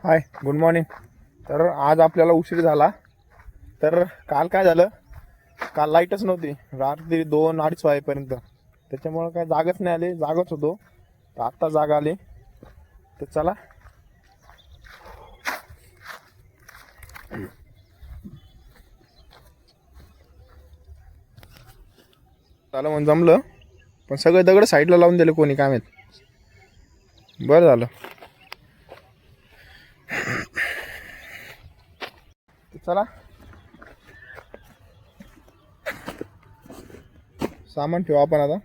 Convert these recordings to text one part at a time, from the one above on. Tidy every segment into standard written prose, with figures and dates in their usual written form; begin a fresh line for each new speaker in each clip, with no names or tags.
हाय, good morning. तर आज आपल्याला उशीर झाला. तर काल काय झालं, काल लाईटच नव्हती रात्री 2-2:30 वाजेपर्यंत. त्याच्यामुळं काय जागच नाही आली, जागच होतो. तर आत्ता जाग आली. तर चला झालं म्हणून जमलं, पण सगळे दगड साईडला लावून दिले कोणी, काय माहित. बरं झालं. तर चला सामान ठेवू आपण आता.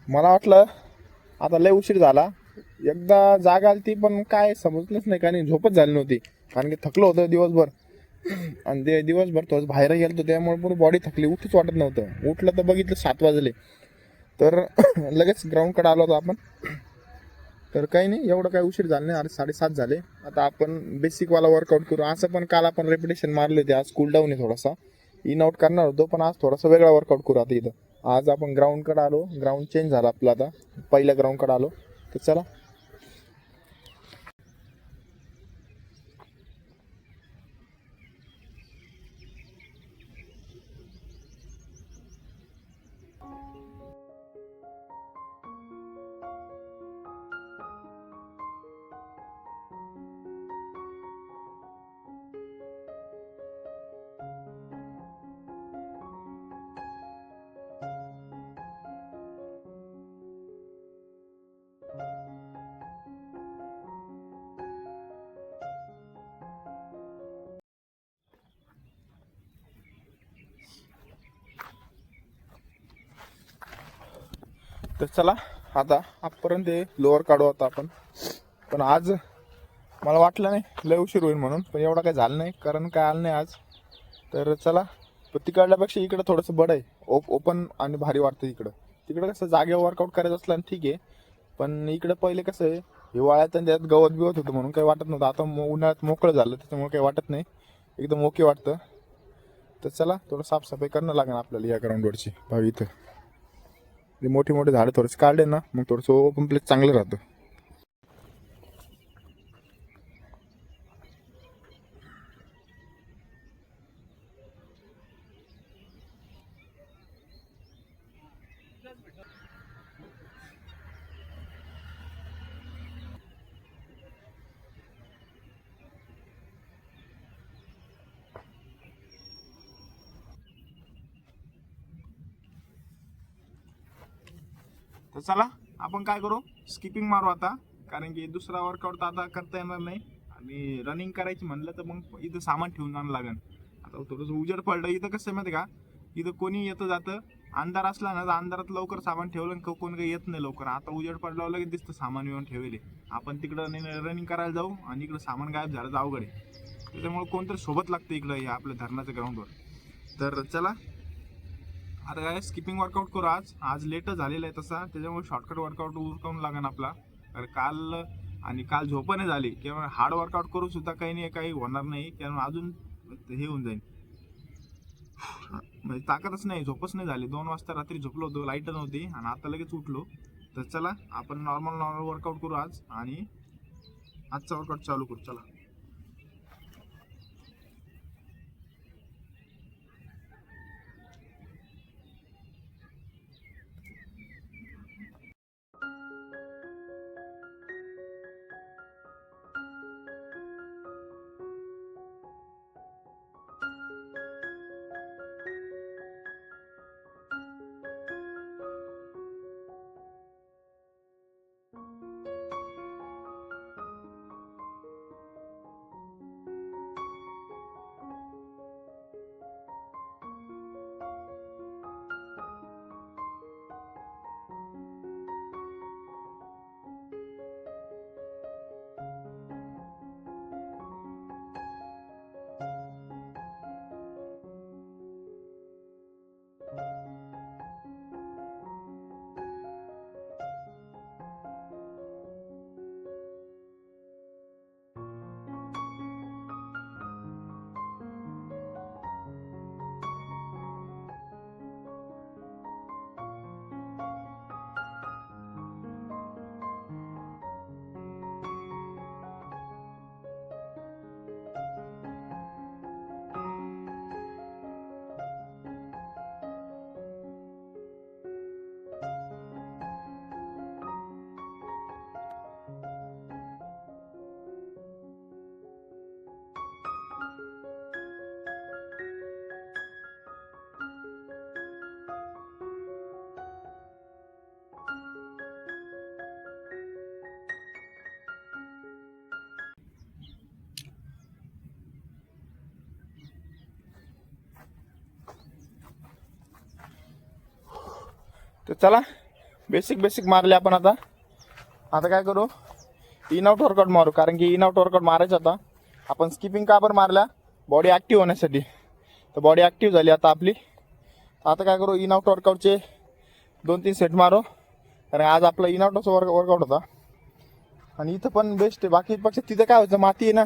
मला वाटलं आता लय उशीर झाला, एकदा जाग आली ती, पण काय समजलंच नाही, काय नाही, झोपच झाली नव्हती. कारण की थकलो होतं दिवसभर. आणि ते दिवसभर थोडं बाहेर गेलो, त्यामुळे पूर्ण बॉडी थकली, उठूच वाटत नव्हतं. उठलं तर बघितलं 7 वाजले. तर लगेच ग्राउंडकडे आलो होतो आपण. तर काही नाही, एवढं काही उशीर झाला नाही, 7:30 झाले. आता आपण बेसिकवाला वर्कआउट करू. असं पण काल आपण रेपिटेशन मारले होते, आज कूल डाऊन आहे थोडासा. इन आउट करणार होतो, पण आज थोडासा वेगळा वर्कआउट करू. आता इथं आज आपण ग्राउंडकडे आलो, ग्राउंड चेंज झाला आपला, आता पहिल्या ग्राउंडकडे आलो. तर चला. तर चला आता आजपर्यंत लोअर काढू आता आपण. पण आज मला वाटलं नाही लय उशीर होईल म्हणून, पण एवढा काही झालं नाही, कारण काय आलं नाही आज. तर चला, पण तिकडल्यापेक्षा इकडं थोडंसं बडं आहे, ओपन आणि भारी वाटतं इकडं. तिकडं कसं जागेवर वर्कआउट करायचं असलं आणि ठीक आहे, पण इकडं पहिले कसं आहे, हिवाळ्यात आणि त्यात गवत बिवत होतं म्हणून काही वाटत नव्हतं. आता उन्हाळ्यात मोकळं झालं, त्याच्यामुळे काही वाटत नाही, एकदम ओके वाटतं. तर चला, थोडं साफसफाई करणं लागेल आपल्याला या ग्राउंडवरची. भावी इथं मोठी मोठी झाडं थोडेसे काढले ना, मग थोडंसं ओपन प्लेस चांगलं राहतं. तर चला, आपण काय करू, स्किपिंग मारू आता. कारण की दुसरा वर्कआउट तर आता करता येणार नाही, आणि रनिंग करायची म्हणलं तर मग इथं सामान ठेवून जाणं लागेल. आता थोडंसं उजेड पडलं, इथं कसं माहिती का, इथं कोणी येतं जातं. अंधार असला ना तर अंधारात लवकर सामान ठेवलं, कोण काही येत नाही लवकर. आता उजेड पडल्यावर लगेच दिसतं सामान येऊन ठेवले. आपण तिकडं रनिंग करायला जाऊ आणि इकडं सामान गायब झालं तर अवघड आहे. त्याच्यामुळे कोणतरी सोबत लागतं इकडं या आपल्या धरणाच्या ग्राउंडवर. तर चला आता काय स्किपिंग वर्कआउट करू. आज आज लेटच झालेला आहे तसा, त्याच्यामुळे शॉर्टकट वर्कआउट उरकावून लागेल आपला. तर काल झोप नाही झाली किंवा हार्ड वर्कआउट करू सुद्धा काही नाही, काही होणार नाही, किंवा अजून हे होऊन जाईल. म्हणजे ताकदच नाही, झोपच नाही झाली. 2 वाजता रात्री झोपलो होतो, लाईट नव्हती, आणि आता लगेच उठलो. तर चला, आपण नॉर्मल वर्कआउट करू आज, आणि आजचा वर्कआउट चालू करू. चला. तर चला बेसिक मारले आपण आता. आता काय करू, इन आउट वर्कआउट मारू. कारण की इन आउट वर्कआउट मारायचं आता. आपण स्किपिंग का बरं मारल्या, बॉडी ॲक्टिव्ह होण्यासाठी. तर बॉडी ॲक्टिव्ह झाली आता आपली. आता काय करू, इन आउट वर्कआउटचे 2-3 सेट मारू. कारण आज आपला इन आउटचा वर्कआउट होता. आणि इथं पण बेस्ट आहे. बाकी पक्ष तिथं काय व्हायचं, माती आहे ना,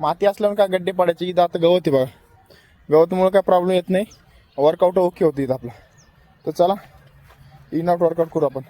माती असल्यामुळे काय गड्डे पडायचे. इथं आता गवत आहे बघा, गवतमुळे काय प्रॉब्लेम येत नाही. वर्कआउट ओके होती इथं आपला. तर चला इन आउट वर्कआउट करू आपण.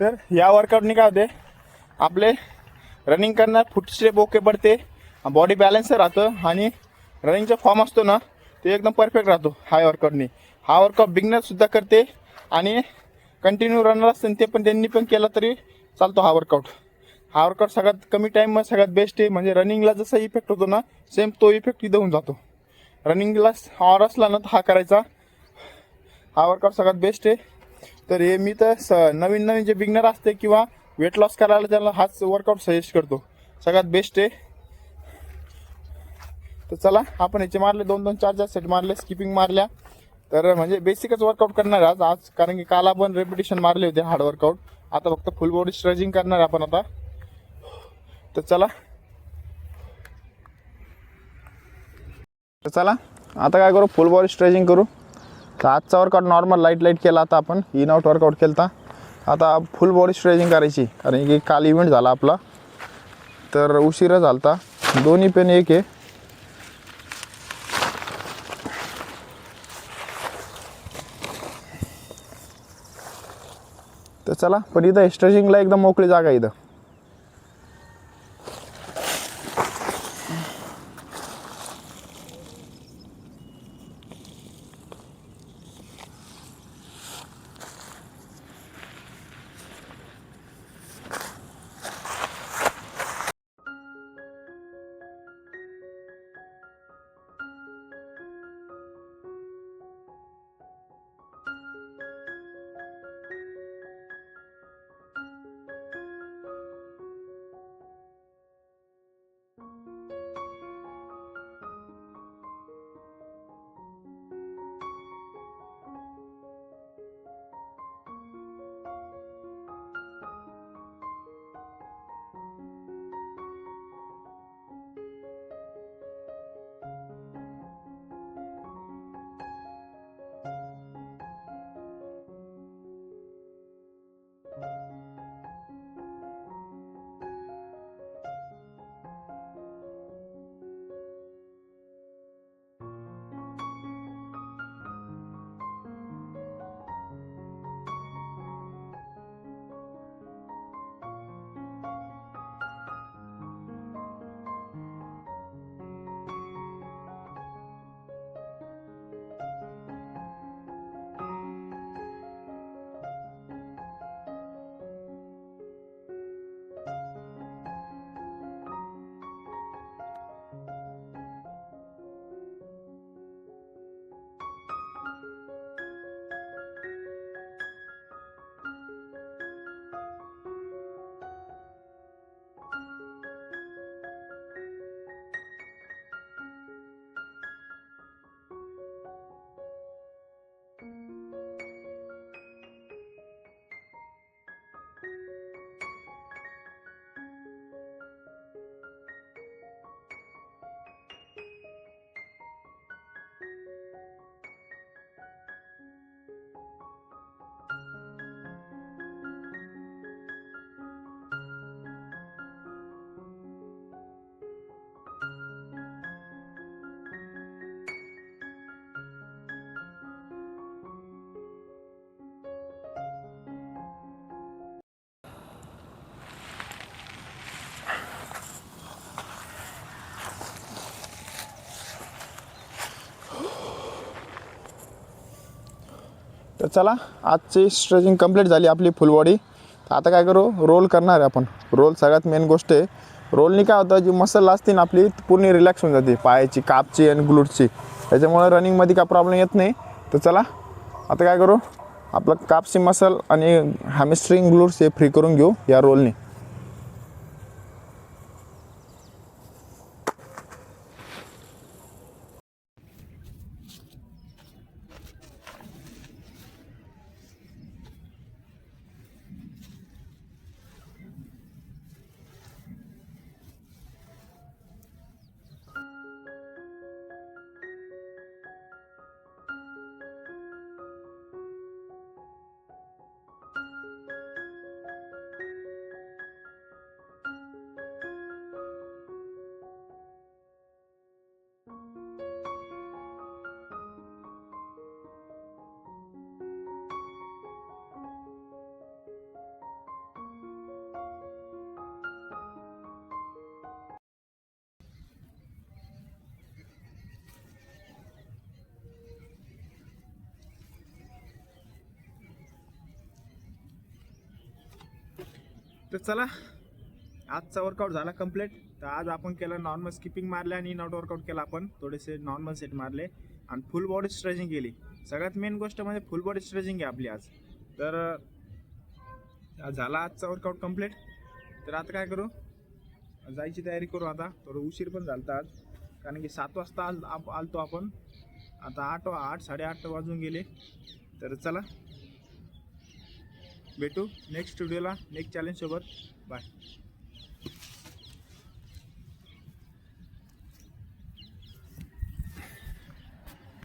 तर या वर्कआउटनी काय होते, आपले रनिंग करणार फुट स्टेप ओके पडते, बॉडी बॅलन्स राहतं आणि रनिंगचा फॉर्म असतो ना तो एकदम परफेक्ट राहतो हा वर्कआउटनी. हा वर्कआउट बिगनरसुद्धा करते आणि कंटिन्यू रनर असतं ते पण त्यांनी पण केला तरी चालतो हा वर्कआउट. हा वर्कआउट सगळ्यात कमी टाईममध्ये सगळ्यात बेस्ट आहे. म्हणजे रनिंगला जसा इफेक्ट होतो ना सेम तो इफेक्ट इथं होऊन जातो. रनिंगला हॉर असला ना तर हा करायचा. हा वर्कआउट सगळ्यात बेस्ट आहे. तर हे मी तर नवीन जे बिगनर असते किंवा वेट लॉस करायला त्याला हाच वर्कआउट सजेस्ट करतो, सगळ्यात बेस्ट आहे. तर चला आपण याचे मारले 2-2, 4-4 सेट मारले, स्किपिंग मारल्या. तर म्हणजे बेसिकच वर्कआउट करणार आज कारण की काल आपण रेपिटेशन मारले होते हार्ड वर्कआउट. आता फक्त फुल बॉडी स्ट्रेचिंग करणार आपण आता. तर चला आता काय करू, फुल बॉडी स्ट्रेचिंग करू. तर आजचा वर्कआउट नॉर्मल लाईट केला. आता आपण इन आउट वर्कआउट केला. आता फुल बॉडी स्ट्रेचिंग करायची कारण की काल इव्हेंट झाला आपला तर उशिरा झालता. दोन्ही पण एक आहे. तर चला, पण इथं स्ट्रेचिंगला एकदम मोकळी जागा आहे इथं. तर चला, आजची स्ट्रेचिंग कंप्लीट झाली आपली फुल बॉडी. तर आता काय करू, रोल करणार आहे आपण. रोल सगळ्यात मेन गोष्ट आहे. रोलनी काय होतं, जी मसल असते ना आपली पूर्ण रिलॅक्स होऊन जाते, पायाची, कापची आणि ग्लूटची. त्याच्यामुळे रनिंगमध्ये काय प्रॉब्लेम येत नाही. तर चला आता काय करू, आपलं कापची मसल आणि हॅमस्ट्रिंग ग्लूट्स हे फ्री करून घेऊ या रोलनी. तर चला, आजचा वर्कआउट झाला कंप्लीट. तर आज आपण केलं नॉर्मल स्किपिंग मारले आणि नॉट वर्कआउट केला आपण, थोडेसे नॉर्मल सेट मारले आणि फुल बॉडी स्ट्रेचिंग केली. सगळ्यात मेन गोष्ट म्हणजे फुल बॉडी स्ट्रेचिंग आहे आपली आज. तर झाला आजचा वर्कआउट कंप्लीट. तर आता काय करू, जायची तयारी करू. आता थोडं उशीर पण झाला आज, कारण की 7 वाजता आलतो आपण. आता 8 साडेआठ वाजून गेले. तर चला, भेटू नेक्स्ट व्हिडिओला नेक्स्ट चॅलेंज सोबत. बाय.